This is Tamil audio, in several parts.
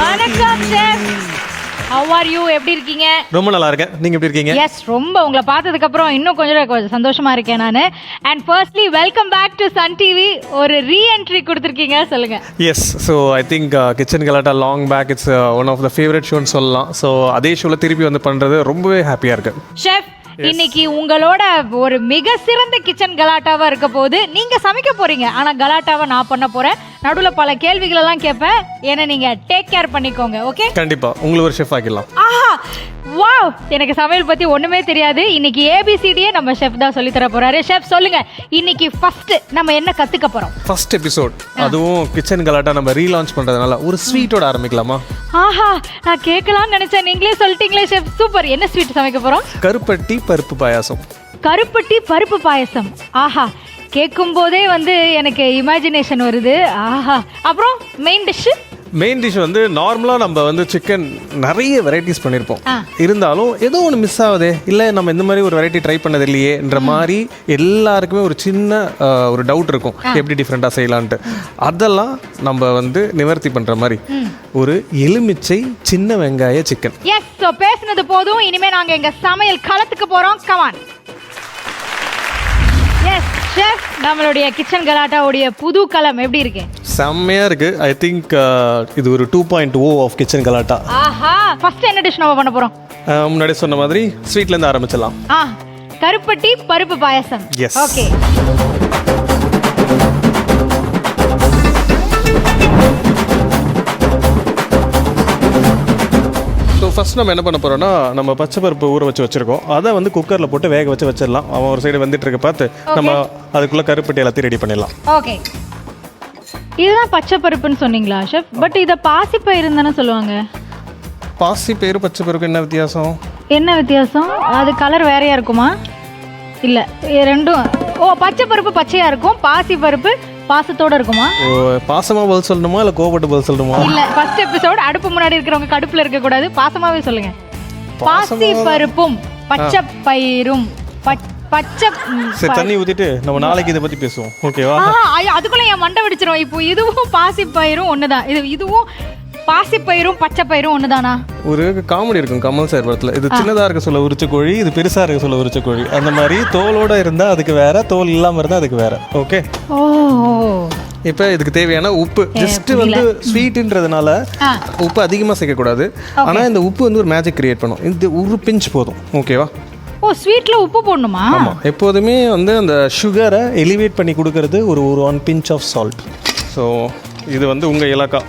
வணக்கம் chef. How are you? எப்படி இருக்கீங்க? ரொம்ப நல்லா இருக்கேன். நீங்க எப்படி இருக்கீங்க? Yes, ரொம்ப உங்களை பார்த்ததுக்கு அப்புறம் இன்னும் கொஞ்சம் சந்தோஷமா இருக்கேன் நானு. And firstly, welcome back to Sun TV. ஒரு re-entry கொடுத்திருக்கீங்க, சொல்லுங்க. Yes, so I think Kitchen Galata long back it's one of the favorite shows சொல்லலாம். So அதே ஷோல திருப்பி வந்து பண்றது ரொம்பவே ஹாப்பியா இருக்கு. Chef, இன்னைக்கு உங்களோட ஒரு மிக சிறந்த கிச்சன் கலாட்டாவா இருக்க போது. நீங்க சமைக்க போறீங்க, ஆனா கலாட்டாவை நான் பண்ண போறேன். நடுவுல பல கேள்விகள் எல்லாம் கேட்பேன். ஏன்னா நீங்க டேக் கேர் பண்ணிக்கோங்க. ஓகே, கண்டிப்பா உங்களுக்கு ஒரு ஷெஃப் ஆக்கிடலாம். ஆஹா, வாவ், எனக்கு சமையல் பத்தி ஒண்ணுமே தெரியாது. இன்னைக்கு ஏபிசிடியே நம்ம ஷெஃப் தான் சொல்லி தர போறாரு. ஷெஃப் சொல்லுங்க, இன்னைக்கு ஃபர்ஸ்ட் நம்ம என்ன கத்துக்க போறோம்? ஃபர்ஸ்ட் எபிசோட், அதுவும் கிச்சன் கலாட்டா நம்ம ரீலான்ச் பண்றதுனால ஒரு ஸ்வீட்டோட ஆரம்பிக்கலாமா? ஆஹா, நான் கேட்கலாம்னு நினைச்சேன், நீங்களே சொல்லிட்டீங்களே ஷெஃப். சூப்பர். என்ன ஸ்வீட் சமைக்க போறோம்? கருப்பட்டி பருப்பு பாயாசம். கருப்பட்டி பருப்பு பாயசம். ஆஹா, கேட்கும் போதே வந்து எனக்கு இமேஜினேஷன் வருது. ஆஹா, அப்புறம் மெயின் டிஷ் வந்து நார்மலாக நம்ம வந்து சிக்கன் நிறைய வெரைட்டிஸ் பண்ணியிருப்போம். இருந்தாலும் ஏதோ ஒன்று மிஸ் ஆகுதே, இல்லை நம்ம இந்த மாதிரி ஒரு வெரைட்டி ட்ரை பண்ணது இல்லையேன்ற மாதிரி எல்லாருக்குமே ஒரு சின்ன ஒரு டவுட் இருக்கும், எப்படி டிஃப்ரெண்ட்டாக செய்யலான்ட்டு. அதெல்லாம் நம்ம வந்து நிவர்த்தி பண்ணுற மாதிரி ஒரு எலுமிச்சை சின்ன வெங்காய சிக்கன். எஸ், ஸோ பேசுனது போதும். இனிமேல் நாங்கள் எங்கள் சமையல் களத்துக்கு போகிறோம். கமான். எஸ் ஷெஃப், நம்மளுடைய கிச்சன் கலாட்டாவுடைய புது களம் எப்படி இருக்கு? செம்மையா இருக்கு. ஐ திங்க் இது ஒரு 2.0 ஆஃப் கிச்சன் கலாட்டா. ஆஹா, ஃபர்ஸ்ட் என்ன டிஷ் நம்ம பண்ண போறோம்? முன்னாடி சொன்ன மாதிரி ஸ்வீட்ல இருந்து ஆரம்பிச்சலாம். கருப்பட்டி பருப்பு பாயாசம். S, okay. ஃபர்ஸ்ட் நம்ம என்ன பண்ண போறோம்னா, நம்ம பச்சை பருப்பு ஊற வச்சிருக்கோம். அதை வந்து குக்கரில் போட்டு வேக வச்சிடலாம். அவன் ஒரு சைடு வந்துட்டு இருக்க பார்த்து நம்ம அதுக்குள்ள கருப்பட்டி எல்லாத்தையும் ரெடி பண்ணிடலாம். ஓகே, இதுதான் பச்சை பருப்புன்னு சொன்னீங்களா ஷெஃப்? பட் இதை பாசி பயிறுன்னு தானே சொல்லுவாங்க. பாசி பயிறு பச்சை பருப்பு என்ன வித்தியாசம்? என்ன வித்தியாசம்? அது கலர் வேறையா இருக்குமா? இல்லை, ரெண்டும். ஓ, பச்சை பருப்பு பச்சையா இருக்கும், பாசி பருப்பு பாசத்தோட இருக்குமா? பாசமா பதில் சொல்லணுமா இல்ல கோபப்பட்டு பதில் சொல்லணுமா? இல்ல, ஃபர்ஸ்ட் எபிசோட் அடுப்பு முன்னாடி இருக்கிறவங்க கடுப்புல இருக்க கூடாது, பாசமாவே சொல்லுங்க. பாசி பருப்பும் பச்சை பயிரும் சரி, தண்ணி ஊத்திட்டு நம்ம நாளைக்கு இதை பத்தி பேசுவோம். ஓகேவா? அதுக்குள்ள என் மண்டை வெடிச்சிரும். இப்போ இதுவும் பாசி பயிரும் ஒண்ணுதான், இதுவும் பாசி பயிரும் பச்சை பயிரும் ஒண்ணுதானா? ஒரு காமெடி இருக்கும் கமல் சார் படத்துல, இது சின்னதா இருக்க சொல்ல உரிச்ச கோழி, இது பெருசா இருக்க சொல்ல உரிச்ச கோழி. அந்த மாதிரி தோலோட இருந்தா அதுக்கு வேற, தோல் இல்லாம இருந்தா அதுக்கு வேற. ஓகே, ஓ. இப்போ இதுக்கு தேவையான உப்பு, ஜஸ்ட் வந்து ஸ்வீட்ன்றதுனால உப்பு அதிகமா சேர்க்க கூடாது. ஆனா இந்த உப்பு வந்து ஒரு மேஜிக் கிரியேட் பண்ணும். இந்த ஒரு பிஞ்ச் போதும். ஓகேவா? ஓ, ஸ்வீட்ல உப்பு போடணுமா? ஆமா, எப்போதுமே வந்து அந்த சுகரை எலிவேட் பண்ணி கொடுக்கறது ஒரு 1 பிஞ்ச் ஆஃப் சால்ட். ஸோ இது வந்து உங்க இலக்கா,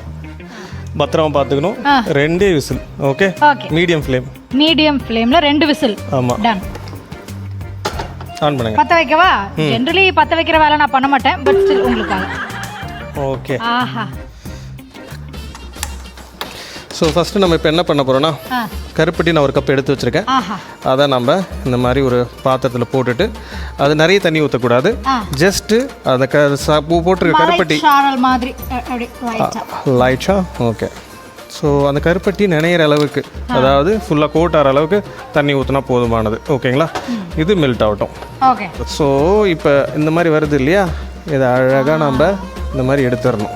பத்திரமா பார்த்துக்கணும். 2 விசில். ஓகே, மீடியம் ஃப்ளேம்ல 2 விசில். ஆமா, டன். ஆன் பண்ணுங்க. பத்த வைக்கவா? ஜெனரலி பத்த வைக்கிற வேலை நான் பண்ண மாட்டேன், பட் ஸ்டில் உங்களுக்காக. ஓகே. ஆஹா. ஸோ ஃபஸ்ட்டு நம்ம இப்போ என்ன பண்ண போகிறோன்னா, கருப்பட்டி நான் ஒரு கப் எடுத்து வச்சுருக்கேன். அதை நம்ம இந்த மாதிரி ஒரு பாத்திரத்தில் போட்டுட்டு, அது நிறைய தண்ணி ஊற்றக்கூடாது. ஜஸ்ட்டு அதை போட்டிருக்க கருப்பட்டி மாதிரி லைட்டா. ஓகே, ஸோ அந்த கருப்பட்டி நினைகிற அளவுக்கு, அதாவது ஃபுல்லாக கோட் ஆகிற அளவுக்கு தண்ணி ஊற்றினா போதுமானது. ஓகேங்களா? இது மெல்ட் ஆகட்டும். ஓகே. ஸோ இப்போ இந்த மாதிரி வருது இல்லையா, இதை அழகாக நம்ம இந்த மாதிரி எடுத்துடணும்.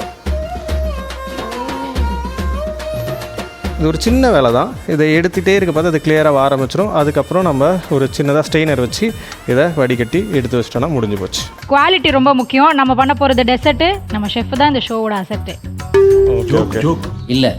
இது ஒரு சின்ன வேலை தான். இதை எடுத்துகிட்டே இருக்க பார்த்து அது கிளியராக ஆரம்பிச்சிடும். அதுக்கப்புறம் நம்ம ஒரு சின்னதாக ஸ்டெய்னர் வச்சு இதை வடிகட்டி எடுத்து வச்சிட்டோம்னா முடிஞ்சு போச்சு. குவாலிட்டி ரொம்ப முக்கியம். நம்ம பண்ண போகிறது டெசர்ட்டு. நம்ம ஷெஃப் தான் இந்த ஷோவோட அசெட்டு. ஓகே இல்லை,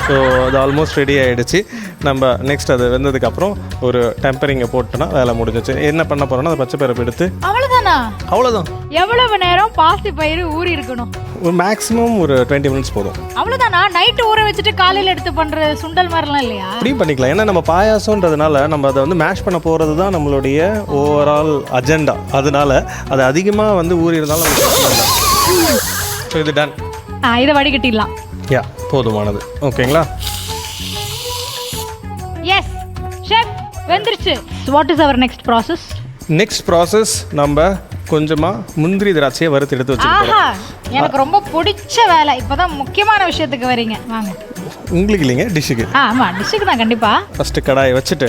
ஸோ அது ஆல்மோஸ்ட் ரெடி ஆகிடுச்சு. நம்ம நெக்ஸ்ட் அது வெந்ததுக்கப்புறம் ஒரு டெம்பரிங்கை போட்டோன்னா வேலை முடிஞ்சிச்சு. என்ன பண்ண போகிறோன்னா அந்த பச்சை பருப்பு எடுத்து, அவ்வளோதான். எவ்வளவு நேரம் பாசி பயிறு ஊறி இருக்கணும்? ஒரு மேக்ஸிமம் ஒரு 20 மினிட்ஸ் போதும். அவ்வளோதானா? நைட்டு ஊற வச்சுட்டு காலையில் எடுத்து பண்ணுற சுண்டல் மாதிரிலாம் இல்லையா? அப்படியும் பண்ணிக்கலாம். ஏன்னா நம்ம பாயாசம்ன்றதுனால நம்ம அதை வந்து மேஷ் பண்ண போகிறது தான் நம்மளுடைய ஓவரால் அஜெண்டா. அதனால அது அதிகமாக வந்து ஊறி இருந்தாலும் ஸோ இது டன். இதை வடிகட்டிடலாம். யா, போதுமானது. ஓகேங்களா? எஸ் ஷெஃப், வெந்துருச்சு. What is our next process? Next process, நம்ம கொஞ்சமாக முந்திரி திராட்சையை வறுத்து எடுத்து வச்சுருக்கோம். எனக்கு ரொம்ப பிடிச்ச வேலை. இப்போதான் முக்கியமான விஷயத்துக்கு வரீங்க, வாங்க. உங்களுக்கு இல்லைங்க, டிஷ்ஷுக்கு. ஆமாம், டிஷ்ஷுக்கு தான் கண்டிப்பாக. ஃபஸ்ட்டு கடாயை வச்சுட்டு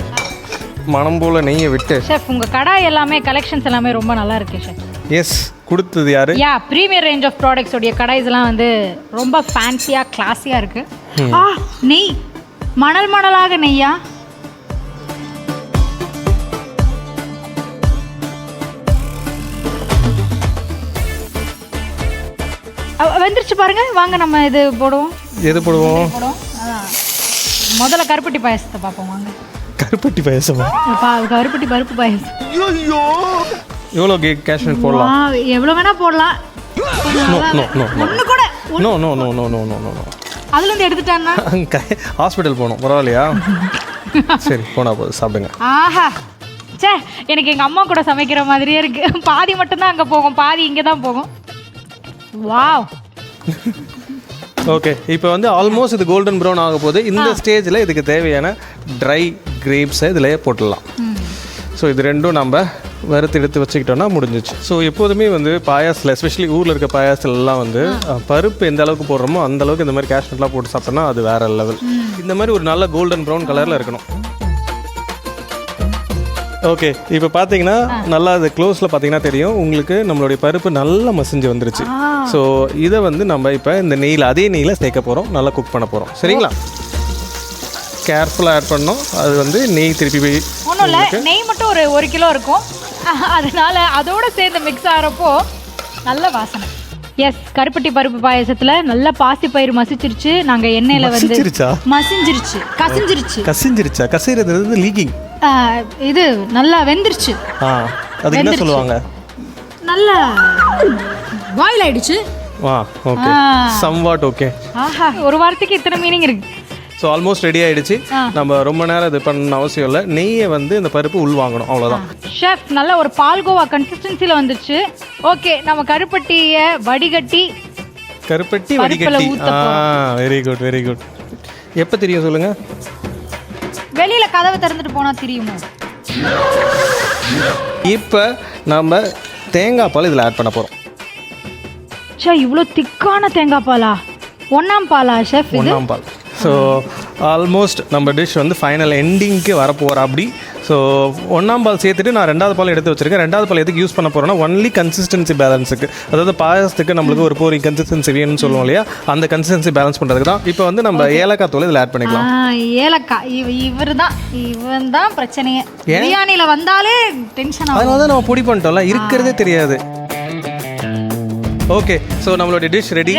மனம் போல் நெய்யை விட்டு. ஷெஃப், உங்கள் கடாய் எல்லாமே கலெக்ஷன்ஸ் எல்லாமே ரொம்ப நல்லா இருக்கு ஷெஃப். எஸ், கொடுத்தது யாரு? யா ப்ரீமியர் ரேஞ்ச் ஆஃப் ப்ராடக்ட்ஸ் உடைய கடாய்ஸ்லாம் வந்து ரொம்ப ஃபேன்சியா கிளாஸியா இருக்கு. நெய் மணல் மணலாக நெய்யா. வந்துருச்சு பாருங்க. வாங்க நம்ம இது போடுவோம். எது போடுவோம்? முதல்ல கருப்பட்டி பாயசத்தை பார்ப்போம் வாங்க. கருப்பட்டி பாயசமா? கருப்பட்டி பருப்பு பாயசம். ஐயோ எவ்வளோ கேஷ்நட் போடலாம்? எவ்வளோ வேணா போடலாம். ஒன்று கூட no no no no no no no அதுல இருந்து எடுத்துட்டான்னா ஹாஸ்பிட்டல் போகணும். பரவாயில்லையா? சரி போனா போதும், சாப்பிடுங்க. ஆஹா சே, எனக்கு எங்கள் அம்மா கூட சமைக்கிற மாதிரியே இருக்கு. பாதி மட்டும்தான் அங்கே போகும், பாதி இங்கே தான் போகும். வாவ். ஓகே, இப்போ வந்து ஆல்மோஸ்ட் இது கோல்டன் ப்ரௌன் ஆக போகுது. இந்த ஸ்டேஜில் இதுக்கு தேவையான ட்ரை கிரேப்ஸை இதில் போட்டுடலாம். ஸோ இது ரெண்டும் நம்ம வறுத்து எடுத்து வச்சுக்கிட்டோம்னா முடிஞ்சிச்சு. ஸோ எப்போதுமே வந்து பாயாசத்தில், எஸ்பெஷலி ஊரில் இருக்க பாயாசத்துலலாம் வந்து பருப்பு எந்த அளவுக்கு போடுறோமோ அந்த அளவுக்கு இந்த மாதிரி கேஷ்நட்லாம் போட்டு சாப்பிட்டோம்னா அது வேற லெவல். இந்த மாதிரி ஒரு நல்ல கோல்டன் ப்ரௌன் கலரில் இருக்கணும். ஓகே, இப்போ பார்த்தீங்கன்னா நல்லா அது க்ளோஸில் பார்த்தீங்கன்னா தெரியும் உங்களுக்கு நம்மளுடைய பருப்பு நல்லா மசிஞ்சு வந்துருச்சு. ஸோ இதை வந்து நம்ம இப்போ இந்த நெய்யில், அதே நெய்யில் சேர்க்க போகிறோம், நல்லா குக் பண்ண போகிறோம். சரிங்களா? கேர்ஃபுல்லாக ஆட் பண்ணோம். அது வந்து நெய் திருப்பி போய் ஒன்றும் இல்லை, நெய் மட்டும் ஒரு 1 கிலோ இருக்கும். அதனால அதோட சேர்ந்து மிக்ஸ் ஆகிறப்போ நல்ல வாசனை. எஸ், கருப்பட்டி பருப்பு பாயசத்தில் நல்ல பாசி பயிர் மசிச்சிருச்சு. நாங்கள் எண்ணெயில் வந்து மசிஞ்சிருச்சு, கசிஞ்சிருச்சா? கசிறது வந்து லீக்கிங். இது நல்லா வெந்துருச்சு. அது என்ன சொல்லுவாங்க? நல்லா பாயில் ஆயிடுச்சு. Okay, somewhat okay. ஆஹா, ஒரு வாரத்துக்கு இத்தனை மீனிங் இருக்கு. ஸோ ஆல்மோஸ்ட் ரெடி ஆகிடுச்சு. நம்ம ரொம்ப நேரம் இது பண்ண அவசியம் இல்லை. நெய்யை வந்து இந்த பருப்பு உள் வாங்கணும், அவ்வளோதான். ஷெஃப், நல்ல ஒரு பால்கோவா கன்சிஸ்டன்சியில் வந்துச்சு. ஓகே, நம்ம கருப்பட்டியை வடிகட்டி வெரி குட் வெரி குட். எப்போ தெரியும் சொல்லுங்க? வெளியில் கதவை திறந்துட்டு போனால் தெரியுமா? இப்போ நம்ம தேங்காய் பால் இதில் ஆட் பண்ண போகிறோம். இவ்வளோ திக்கான தேங்காய் பாலா? 1ஆம் பாலா ஷெஃப்? 1ஆம் பால். ஸோ ஆல்மோஸ்ட் நம்ம டிஷ் வந்து ஃபைனல் எண்டிங்க்கு வரப்போகிற. அப்படி ஸோ 1ஆம் பால் சேர்த்துட்டு நான் 2வது பால் எடுத்து வச்சுருக்கேன். 2வது பால் எதுக்கு யூஸ் பண்ண போகிறோன்னா ஒன்லி கன்சிஸ்டன்சி பேலன்ஸுக்கு, அதாவது பாயசத்துக்கு நம்மளுக்கு ஒரு போரிங் கன்சிஸ்டன்சி வேணும்னு சொல்லுவோம் இல்லையா, அந்த கன்சிஸ்டன்சி பேலன்ஸ் பண்ணுறதுக்கு தான். இப்போ வந்து நம்ம ஏலக்காய் தூள் இதில் ஆட் பண்ணிக்கலாம். ஏலக்காய் இவன் தான் பிரச்சனையே. பிரியாணியில் வந்தாலே டென்ஷன். அதனால தான் நம்ம பொடி பண்ணிட்டோம்ல, இருக்கிறதே தெரியாது. ஓகே, ஸோ நம்மளுடைய டிஷ் ரெடி.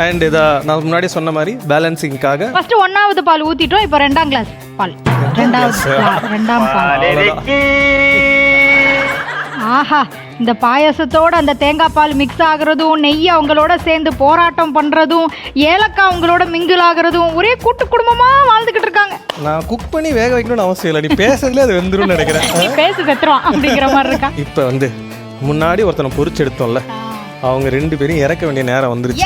அண்ட் இதை நான் முன்னாடி சொன்ன மாதிரி பேலன்சிங்காக ஃபர்ஸ்ட் 1வது பால் ஊற்றிட்டோம். இப்போ 2ஆம் கிளாஸ் பால். 2ஆம் பால். ஆஹா, இந்த பாயசத்தோட அந்த தேங்காய் பால் மிக்ஸ் ஆகுறதும், நெய்யை அவங்களோட சேர்ந்து போராட்டம் பண்ணுறதும், ஏலக்காய் அவங்களோட மிங்கிள் ஆகுறதும், ஒரே கூட்டு குடும்பமாக வாழ்ந்துக்கிட்டு இருக்காங்க. நான் குக் பண்ணி வேக வைக்கணும்னு அவசியம் இல்லை, நீ பேசுறதுல அது வெந்துரும்னு நினைக்கிறேன். நீ பேச செத்துருவான் அப்படிங்கிற மாதிரி இருக்கா. இப்போ வந்து முன்னாடி ஒருத்தனை பொரிச்சு எடுத்தோம்ல, அவங்க 2 பேரும் இறக்க வேண்டிய நேரம் வந்துருச்சு.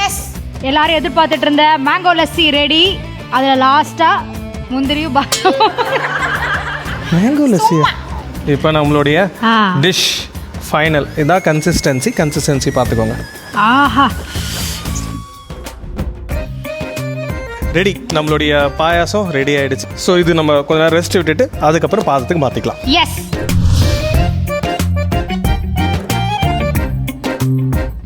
எல்லாரும் எதிர்பார்த்துட்டு இருந்த மேங்கோ லஸ்ஸி ரெடி. அதில் லாஸ்ட்டாக முந்திரியும் மேங்கோ லஸ்ஸியா? இப்போ நம்மளுடைய டிஷ் ஃபைனல் இதான். கன்சிஸ்டன்சி பார்த்துக்கோங்க. ஆஹா, ரெடி. நம்மளுடைய பாயாசம் ரெடி ஆயிடுச்சு. ஸோ இது நம்ம கொஞ்ச நேரம் ரெஸ்ட் விட்டுட்டு அதுக்கப்புறம் பாதத்துக்கு மாற்றிக்கலாம். எஸ்.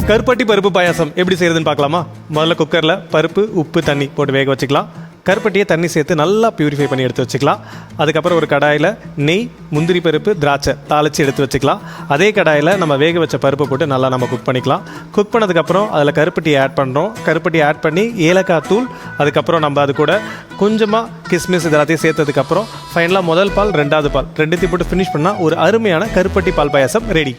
கருப்பட்டி பருப்பு பாயாசம் எப்படி செய்யறதுன்னு பார்க்கலாமா? முதல்ல குக்கரில் பருப்பு, உப்பு, தண்ணி போட்டு வேக வச்சுக்கலாம். கருப்பட்டியை தண்ணி சேர்த்து நல்லா பியூரிஃபை பண்ணி எடுத்து வச்சுக்கலாம். அதுக்கப்புறம் ஒரு கடாயில் நெய், முந்திரி பருப்பு, திராட்சை தாளித்து எடுத்து வச்சுக்கலாம். அதே கடாயில் நம்ம வேக வச்ச பருப்பு போட்டு நல்லா நம்ம குக் பண்ணிக்கலாம். குக் பண்ணதுக்கப்புறம் அதில் கருப்பட்டியை ஆட் பண்ணுறோம். கருப்பட்டியை ஆட் பண்ணி ஏலக்காய் தூள், அதுக்கப்புறம் நம்ம அது கூட கொஞ்சமாக கிஸ்மிஸ் இதெல்லாத்தையும் சேர்த்ததுக்கப்புறம் ஃபைனலாக முதல் பால், 2வது பால் ரெண்டுத்தையும் போட்டு ஃபினிஷ் பண்ணால் ஒரு அருமையான கருப்பட்டி பால் பாயாசம் ரெடி.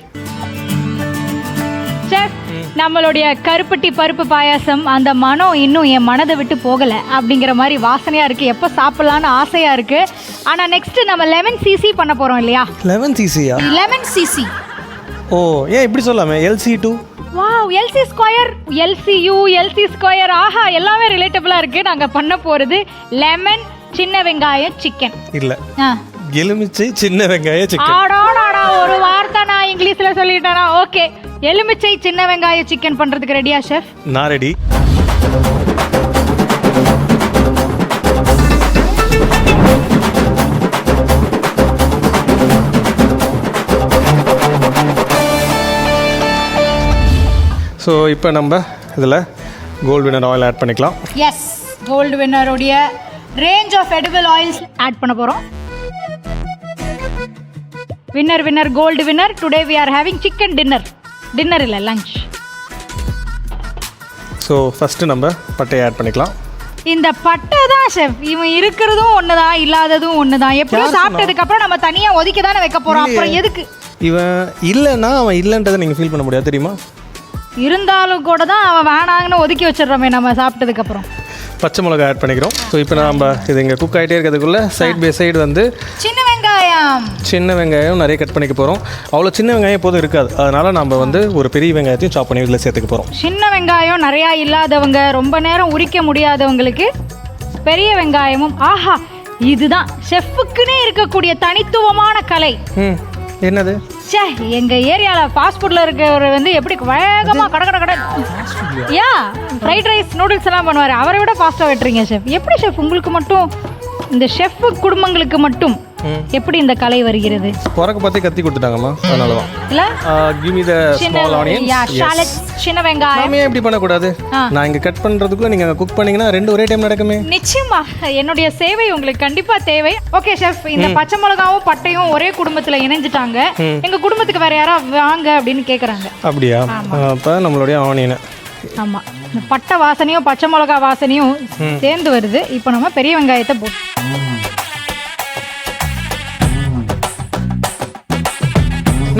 நம்மளுடைய கருப்பட்டி பருப்பு பாயாசம் அந்த மனம் இன்னும் என் மனதை விட்டு போகலை அப்படிங்கிற மாதிரி வாசனையாக இருக்குது. எப்போ சாப்பிட்லான்னு ஆசையாக இருக்குது. ஆனால் நெக்ஸ்ட் நம்ம லெமன் சிசி பண்ண போகிறோம் இல்லையா? Lemon CC. ஓ, ஏன் இப்படி சொல்லாமே? LC2. Wow, LC square, LCU, LC square. ஆஹா, எல்லாமே ரிலேட்டபிளாக இருக்குது. நாங்கள் பண்ண போகிறது லெமன் சின்ன வெங்காயம் சிக்கன். இல்லை, எலுமிச்சை சின்ன வெங்காய சிக்கன். ஒரு வார்த்தை நான் இங்கிலீஷ்ல சொல்லிட்டேனா? ஓகே, எலுமிச்சை சின்ன வெங்காய சிக்கன் பண்றதுக்கு ரெடியா ஷெஃப்? நான் ரெடி. ஸோ இப்போ நம்ம இதில் கோல்டு வின்னர் ஆயில் ஆட் பண்ணிக்கலாம். எஸ், கோல்டு வின்னருடைய range of edible oils add பண்ண போகிறோம். Winner gold winner. Today we are having chicken dinner இல்லை, லஞ்ச். ஸோ ஃபஸ்ட்டு நம்ம பட்டையை ஆட் பண்ணிக்கலாம். இந்த பட்டை தான் ஷெஃப், இவன் இருக்கிறதும் ஒன்று தான், இல்லாததும் ஒன்று தான். எப்படியும் சாப்பிட்டதுக்கு அப்புறம் நம்ம தனியாக ஒதுக்கி தானே வைக்க போகிறோம். அப்புறம் எதுக்கு இவன் இல்லைன்னா அவன் இல்லைன்றதை நீங்கள் ஃபீல் பண்ண முடியாது தெரியுமா? இருந்தாலும் கூட தான் அவன் வேணாங்கன்னு ஒதுக்கி வச்சிடுறோமே நம்ம சாப்பிட்டதுக்கப்புறம். பச்சை மிளகா ஆட் பண்ணிக்கிறோம். ஸோ இப்போ நம்ம இது இங்கே குக் ஆகிட்டே இருக்கிறதுக்குள்ளே சைட் பை சைடு வந்து சின்ன வெங்காயம் நிறைய கட் பண்ணிக்க போகிறோம். அவ்வளோ சின்ன வெங்காயம் எப்போதும் இருக்காது, அதனால் நம்ம வந்து ஒரு பெரிய வெங்காயத்தையும் சாப் பண்ணி இதில் சேர்த்துக்க போகிறோம். சின்ன வெங்காயம் நிறையா இல்லாதவங்க, ரொம்ப நேரம் உரிக்க முடியாதவங்களுக்கு பெரிய வெங்காயமும். ஆஹா, இதுதான் ஷெஃப்புக்குன்னே இருக்கக்கூடிய தனித்துவமான கலை. என்னது? சே, எங்க ஏரியால ஃபாஸ்ட் ஃபுட்ல இருக்கிறவர் வந்து எப்படி வேகமா கட யா ஃப்ரைட் ரைஸ் நூடுல்ஸ் எல்லாம் பண்ணுவாரு, அவரை விட ஃபாஸ்டா வெட்டுறீங்க ஷெஃப். எப்படி ஷெஃப் உங்களுக்கு மட்டும், இந்த ஷெஃப் குடும்பங்களுக்கு மட்டும் எப்படி இந்த கலை வருகிறது? பொறக்க பார்த்து கத்தி கொடுத்துட்டாங்கம்மா, அதனால தான். இல்ல give me the small onions. ஷாலட், சின்ன வெங்காயம். நாம ஏன் இப்படி பண்ண கூடாது? நான் இங்க கட் பண்றதுக்குள்ள நீங்க குக் பண்ணீங்கன்னா ரெண்டு ஒரே டைம் நடக்குமே. நிச்சயமா என்னுடைய சேவை உங்களுக்கு கண்டிப்பா தேவை. ஓகே ஷெஃப், இந்த பச்சை மிளகாவும் பட்டையும் ஒரே குடும்பத்துல இணைஞ்சிட்டாங்க. எங்க குடும்பத்துக்கு வேற யாரா வாங்க அப்படின்னு கேக்குறாங்க. அப்படியா? அப்ப நம்மளுடைய ஆனியன். ஆமா, இந்த பட்டை வாசனையும் பச்சை மிளகா வாசனையும் சேர்ந்து வருது. இப்போ நம்ம பெரிய வெங்காயத்தை போட்டு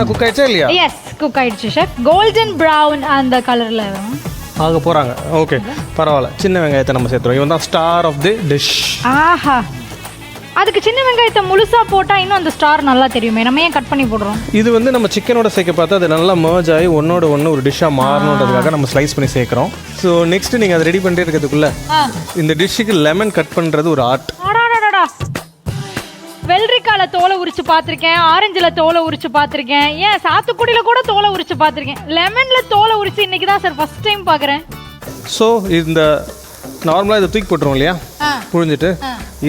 குக் ஆயிடுச்சா இல்லையா? எஸ், குக் ஆயிடுச்சு ஷெஃப். கோல்டன் பிரவுன் அந்த கலர்ல ஆக போறாங்க. ஓகே, பரவாயில்ல. சின்ன வெங்காயத்தை நம்ம சேர்த்துறோம். இவன் தான் ஸ்டார் ஆஃப் தி டிஷ். ஆஹா, அதுக்கு சின்ன வெங்காயத்தை முழுசா போட்டா இன்னும் அந்த ஸ்டார் நல்லா தெரியுமே. நம்ம ஏன் கட் பண்ணி போடுறோம்? இது வந்து நம்ம சிக்கனோட சேர்க்க பார்த்தா அது நல்லா மர்ஜ் ஆகி ஒன்னோட ஒன்று ஒரு டிஷ்ஷாக மாறணுன்றதுக்காக நம்ம ஸ்லைஸ் பண்ணி சேர்க்குறோம். ஸோ நெக்ஸ்ட் நீங்கள் அதை ரெடி பண்ணிட்டு இருக்கிறதுக்குள்ள இந்த டிஷ்ஷுக்கு லெமன் கட் பண்ணுறது ஒரு ஆர்ட். வெள்ளரிக்கால தோலை உரிச்சு பார்த்துருக்கேன், ஆரஞ்சில் தோலை உரிச்சு பார்த்துருக்கேன், ஏன் சாத்துக்குடியில கூட தோலை உரிச்சு பார்த்துருக்கேன். லெமன்ல தோலை உரிச்சு இன்னைக்கு தான் சார் ஃபர்ஸ்ட் டைம் பார்க்குறேன். ஸோ இந்த நார்மலாக இதை தூக்கி போட்டுருவோம் இல்லையா, புழிஞ்சிட்டு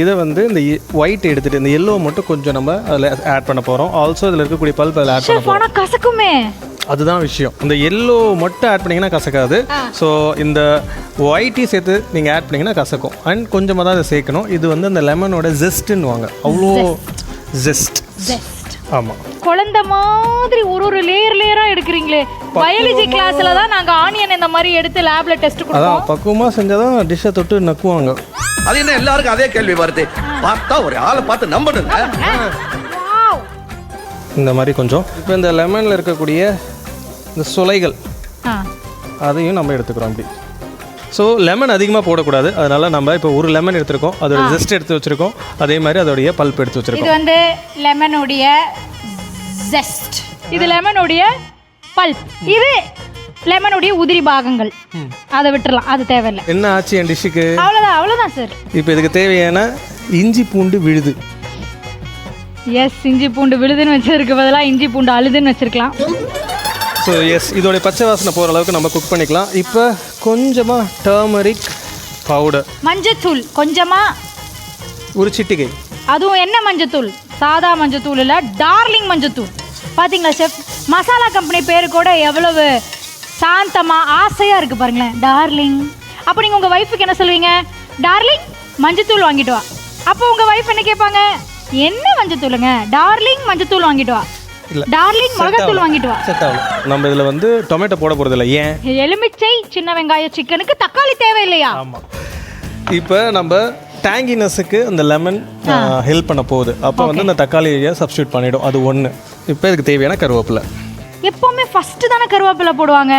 இதை வந்து இந்த ஒயிட் எடுத்துட்டு இந்த எல்லோ மட்டும் கொஞ்சம் நம்ம அதில் ஆட் பண்ண போகிறோம். ஆல்சோ இதில் இருக்கக்கூடிய பல்ப் அதில் ஆட் பண்ண போகிறோம். ஆனால் கசக்குமே, அதுதான் விஷயம். இந்த எல்லோ மட்டும் ஆட் பண்ணிங்கன்னா கசக்காது. ஸோ இந்த ஒயிட்டையும் சேர்த்து நீங்கள் ஆட் பண்ணிங்கன்னா கசக்கும். அண்ட் கொஞ்சமாக தான் அதை சேர்க்கணும். இது வந்து அந்த லெமனோட ஜெஸ்ட்டுன்னு வாங்க, அவ்வளோ ஜெஸ்ட். ஆமாம், குழந்தை மாதிரி ஒரு லேயரா எடுக்கிறீங்களே. பயாலஜி கிளாஸ்ல தான் நாங்க ஆனியன் இந்த மாதிரி எடுத்து லேப்ல டெஸ்ட் கொடுப்போம். அதான் பக்குவமாக செஞ்சாதான் டிஷ்ஷை தொட்டு நக்குவாங்க. அது என்ன எல்லாருக்கும் அதே கேள்வி வருது? பார்த்தா ஒரு ஆளை பார்த்து நம்பணுங்க. இந்த மாதிரி கொஞ்சம் இப்போ இந்த லெமனில் இருக்கக்கூடிய இந்த சுளைகள் அதையும் நம்ம எடுத்துக்கிறோம் அப்படி. ஸோ லெமன் அதிகமாக போடக்கூடாது, அதனால நம்ம இப்போ ஒரு லெமன் எடுத்துருக்கோம், அதோட ஜெஸ்ட் எடுத்து வச்சிருக்கோம், அதே மாதிரி அதோடைய பல்ப் எடுத்து வச்சிருக்கோம். இது வந்து லெமனுடைய ஜெஸ்ட், இது லெமனுடைய பல்ப், இது லெமனுடைய உதிரி பாகங்கள். அதை விட்டுறலாம், அது தேவையில்லை. என்ன ஆச்சு என் டிஷ்ஷுக்கு? அவ்வளோதான் சார். இப்போ இதுக்கு தேவையான இஞ்சி பூண்டு விழுது. எஸ், இஞ்சி பூண்டு விழுதுன்னு வச்சிருக்கு பதிலாக இஞ்சி பூண்டு அழுதுன்னு வச்சிருக்கலாம். ஸோ எஸ், இதோடைய பச்சை வாசனை போகிற அளவுக்கு நம்ம குக் பண்ணிக்கலாம். இப்போ கொஞ்சமாக டர்மரிக் பவுடர், மஞ்சத்தூள் கொஞ்சமாக, ஒரு சிட்டிகை. அதுவும் என்ன மஞ்சத்தூள்? சாதா மஞ்சத்தூள் இல்லை, டார்லிங் மஞ்சத்தூள். பார்த்தீங்களா ஷெஃப், மசாலா கம்பெனி பேரு கூட எவ்வளவு சாந்தமாக ஆசையாக இருக்குது பாருங்களேன், டார்லிங். அப்போ நீங்கள் உங்கள் ஒய்ஃபுக்கு என்ன சொல்லுவீங்க? டார்லிங் மஞ்சத்தூள் வாங்கிட்டு வா. அப்போ உங்கள் ஒய்ஃப் என்ன கேட்பாங்க? என்ன மஞ்சத்தூளுங்க? டார்லிங் மஞ்சத்தூள் வாங்கிட்டு வா, டார்லிங் மிளகாத்தூள் வாங்கிட்டு வா. செட் ஆகும். நம்ம இதில் வந்து டொமேட்டோ போட போகிறது இல்லை. ஏன்? எலுமிச்சை சின்ன வெங்காயம் சிக்கனுக்கு தக்காளி தேவையில்லையா? ஆமாம். இப்போ நம்ம டேங்கினஸுக்கு அந்த லெமன் ஹெல்ப் பண்ண போகுது. அப்போ வந்து அந்த தக்காளியை சப்ஸ்டியூட் பண்ணிவிடும், அது ஒன்று. இப்போ இதுக்கு தேவையான கருவேப்பிலை. எப்போவுமே ஃபஸ்ட்டு தானே கருவேப்பிலை போடுவாங்க.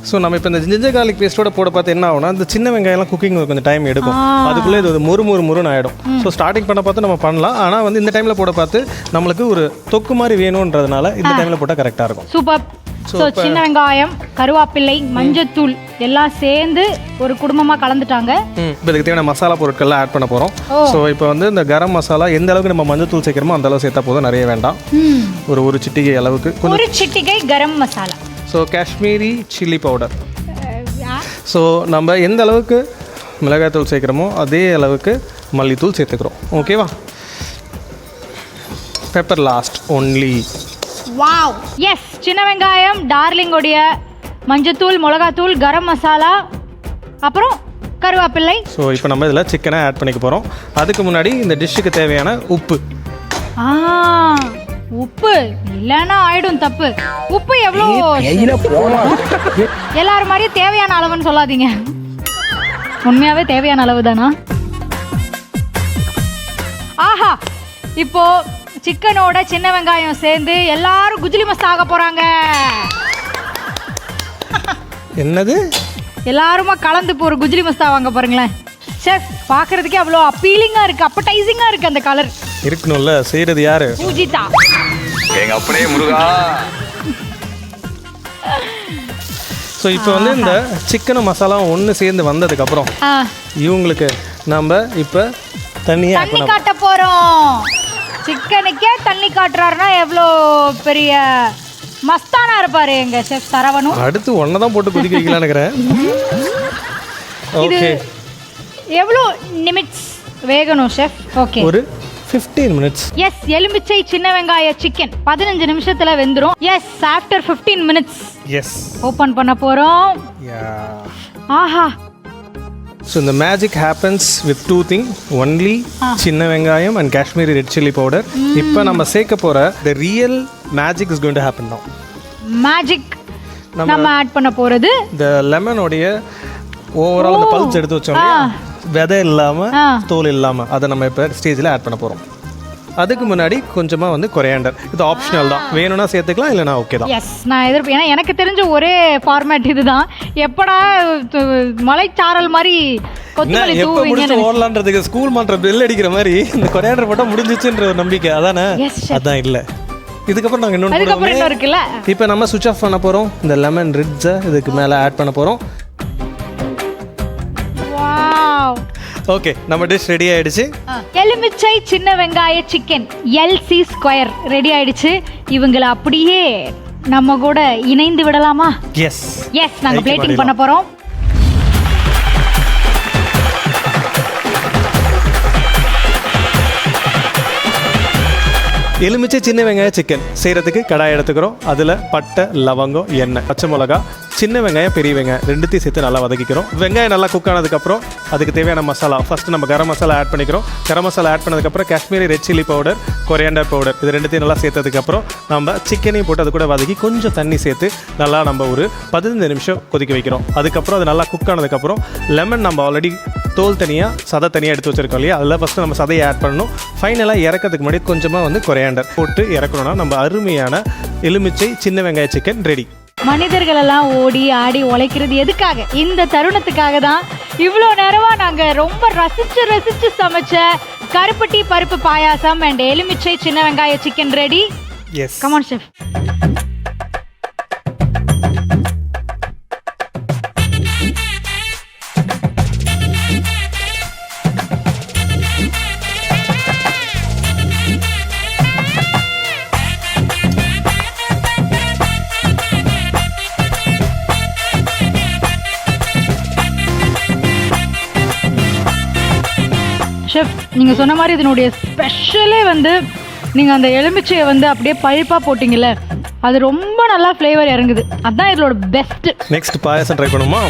ஸோ நம்ம இப்போ இந்த ஜிஞ்சர் கார்லிக் பேஸ்ட்டோட போட பார்த்து என்ன ஆகும்னா, இந்த சின்ன வெங்காயம்லாம் குக்கிங் கொஞ்சம் டைம் எடுக்கும், அதுக்குள்ளே இது முறுன்னு ஆகிடும். ஸோ ஸ்டார்டிங் பண்ண பார்த்து நம்ம பண்ணலாம், ஆனால் வந்து இந்த டைமில் போட பார்த்து நம்மளுக்கு ஒரு தொக்கு மாதிரி வேணுன்றதுனால இந்த டைமில் போட்டால் கரெக்டாக இருக்கும். சூப்பர். ஸோ சின்ன வெங்காயம், கருவேப்பிலை, மஞ்சத்தூள் எல்லாம் சேர்ந்து ஒரு குடும்பமாக கலந்துட்டாங்க. இப்போ இதுக்கு தேவையான மசாலா பொருட்கள்லாம் ஆட் பண்ண போகிறோம். ஸோ இப்போ வந்து இந்த கரம் மசாலா எந்த அளவுக்கு நம்ம மஞ்சத்தூள் சேர்க்குறோமோ அந்த அளவு சேர்த்தா போதும், நிறைய வேண்டாம். ஒரு சிட்டிகை அளவுக்கு, ஒரு சிட்டிகை garam masala. So Kashmiri chilli powder. So நம்ம எந்த அளவுக்கு மிளகாய்த்தூள் சேர்க்குறோமோ அதே அளவுக்கு மல்லித்தூள் சேர்த்துக்கிறோம். ஓகேவா? Pepper last only. Wow, yes. சின்ன வெங்காயம் டார்லிங்கோடைய மஞ்சத்தூள், மிளகாத்தூள், கரம் மசாலா, அப்புறம் கருவேப்பிள்ளை. ஸோ இப்போ நம்ம இதில் சிக்கனை ஆட் பண்ணிக்க போகிறோம். அதுக்கு முன்னாடி இந்த டிஷ்ஷுக்கு தேவையான உப்பு. உப்பு இல்லைன்னா ஆயிடும் தப்பு. உப்பு எவ்வளோ? எல்லாரும் மாதிரியும் தேவையான அளவுன்னு சொல்லாதீங்க. உண்மையாவே தேவையான அளவு தானா? ஆஹா, இப்போ சிக்கனோட சின்ன வெங்காயம் சேர்ந்து எல்லாரும் குஜிலி மஸ்தா ஆக போறாங்க. என்னது? எல்லாருமா கலந்து இப்போ ஒரு குஜிலி மஸ்தா வாங்க பாருங்களேன். செஃப் பார்க்கறதுக்கே அவ்வளோ அப்பீலிங்கா இருக்கு, அப்படைசிங்கா இருக்கு அந்த கலர். இருக்கணும்ல, செய்யறது யாரு? பூஜிதா. எங்க அப்படியே முருகா. ஸோ இப்போ வந்து இந்த சிக்கனும் மசாலாவும் ஒன்று சேர்ந்து வந்ததுக்கப்புறம் இவங்களுக்கு நம்ம இப்போ தண்ணி காட்ட போகிறோம். சிக்கனுக்கே தண்ணி காட்டுறாருன்னா எவ்வளோ பெரிய மஸ்தானா இருப்பாரு எங்க செஃப் சரவணும். அடுத்து ஒன்றை தான் போட்டு கொதிக்க வைக்கலான்னு இருக்கிறேன். ஓகே, எவ்வளோ நிமிட்ஸ் வேகணும் செஃப்? ஓகே, ஒரு 15 minutes. எஸ், எலுமிச்சை சின்ன வெங்காய சிக்கன் 15 நிமிஷத்துல வெந்துரும். Yes, after 15 minutes yes open பண்ண போறோம். ஆஹா, ஸோ இந்த magic happens with 2 things only சின்ன வெங்காயம் and Kashmiri red chilli powder. இப்போ நம்ம சேர்க்க போகிற the real magic is going to happen now. Magic நம்ம ஆட் பண்ண போகிறது இந்த லெமனோடைய ஓவரால் அந்த பல்ஸ் எடுத்து வச்சோம், விதை இல்லாமல் தோல் இல்லாமல், அதை நம்ம இப்போ ஸ்டேஜில் ஆட் பண்ண போகிறோம். அதுக்கு முன்னாடி கொஞ்சமாக வந்து கொரியாண்டர். இது ஆப்ஷனல் தான், வேணும்னா சேர்த்துக்கலாம், இல்லைனா ஓகே தான். எஸ், நான் ஏன்னா எனக்கு தெரிஞ்ச ஒரே ஃபார்மேட் இதுதான். எப்படா மலைச்சாரல் மாதிரி கொத்தமல்லி எப்போ முடிச்சு ஓடலான்றதுக்கு ஸ்கூல் மாற்ற பெல் அடிக்கிற மாதிரி இந்த கொரியாண்டர் போட்டால் முடிஞ்சிச்சுன்ற ஒரு நம்பிக்கை அதானே? அதான் இல்லை. இதுக்கப்புறம் நாங்கள் இன்னொன்று இருக்குல்ல. இப்போ நம்ம சுவிட்ச் ஆஃப் பண்ண போகிறோம். இந்த லெமன் ரிட்ஸை இதுக்கு மேலே ஆட் பண்ண போகிறோம். ஓகே, நம்ம டிஷ் ரெடி ஆயிடுச்சு. எலுமிச்சை சின்ன வெங்காய சிக்கன் எல்சி ஸ்கொயர் ரெடி ஆயிடுச்சு. இவங்களை அப்படியே நம்ம கூட இணைந்து விடலாமா? எஸ் எஸ், நாங்க பிளேட்டிங் பண்ண போறோம். எலுமிச்சை சின்ன வெங்காய சிக்கன் செய்கிறதுக்கு கடாய் எடுத்துக்கிறோம். அதில் பட்டை, லவங்கம், எண்ணெய், பச்சை மிளகா, சின்ன வெங்காயம், பெரிய வெங்காயம் ரெண்டுத்தையும் சேர்த்து நல்லா வதக்கிக்கிறோம். வெங்காயம் நல்லா குக் ஆனதுக்கப்புறம் அதுக்கு தேவையான மசாலா ஃபஸ்ட்டு நம்ம கரம் மசாலா ஆட் பண்ணிக்கிறோம். கரம் மசாலா ஆட் பண்ணதுக்கப்புறம் Kashmiri red chilli powder, coriander powder, இது ரெண்டுத்தையும் நல்லா சேர்த்ததுக்கப்புறம் நம்ம சிக்கனையும் போட்டு அது கூட வதக்கி கொஞ்சம் தண்ணி சேர்த்து நல்லா நம்ம ஒரு 15 நிமிஷம் கொதிக்க வைக்கிறோம். அதுக்கப்புறம் அது நல்லா குக் ஆனதுக்கப்புறம் லெமன் நம்ம ஆல்ரெடி தோல் தனியாக சதை தனியாக எடுத்து வச்சிருக்கோம் இல்லையா, அதில் ஃபஸ்ட்டு நம்ம சதையை ஆட் பண்ணணும். ஃபைனலாக இறக்கிறதுக்கு முன்னாடி கொஞ்சமாக வந்து கொரியாண்டர் போட்டு இறக்கணும்னா நம்ம அருமையான எலுமிச்சை சின்ன வெங்காய சிக்கன் ரெடி. மனிதர்கள் எல்லாம் ஓடி ஆடி உழைக்கிறது எதுக்காக? இந்த தருணத்துக்காக தான். இவ்வளோ நேரமா நாங்கள் ரொம்ப ரசிச்சு சமைச்ச கருப்பட்டி பருப்பு பாயாசம் அண்ட் எலுமிச்சை சின்ன வெங்காய chicken ready. Yes, come on chef. Chef, நீங்கள் சொன்ன மாதிரி இதனுடைய ஸ்பெஷலே வந்து நீங்கள் அந்த எலுமிச்சையை வந்து அப்படியே பழுப்பாக போட்டிங்கல்ல, அது ரொம்ப நல்லா ஃப்ளேவர் இறங்குது. அதுதான் இதோட பெஸ்ட். நெக்ஸ்ட் பாயாசம் ட்ரை பண்ணுமா?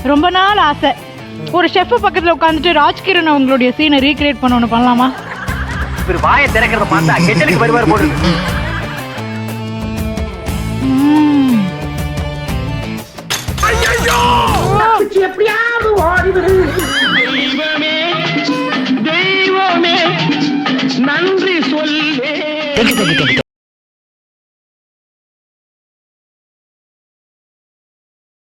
ரொம்ப நாள் ஆசை, ஒரு ஷெஃப் பக்கத்தில் உட்காந்துட்டு ராஜ்கிரண் அவங்களுடைய சீனை ரீக்ரியேட் பண்ண ஒன்று பண்ணலாமா? வாயை திறக்கிறத பார்த்தா கெட்டலுக்கு வருவார் போடு. எப்படியாவது ஓடிவிடு. தெய்வமே நன்றி சொல்லு.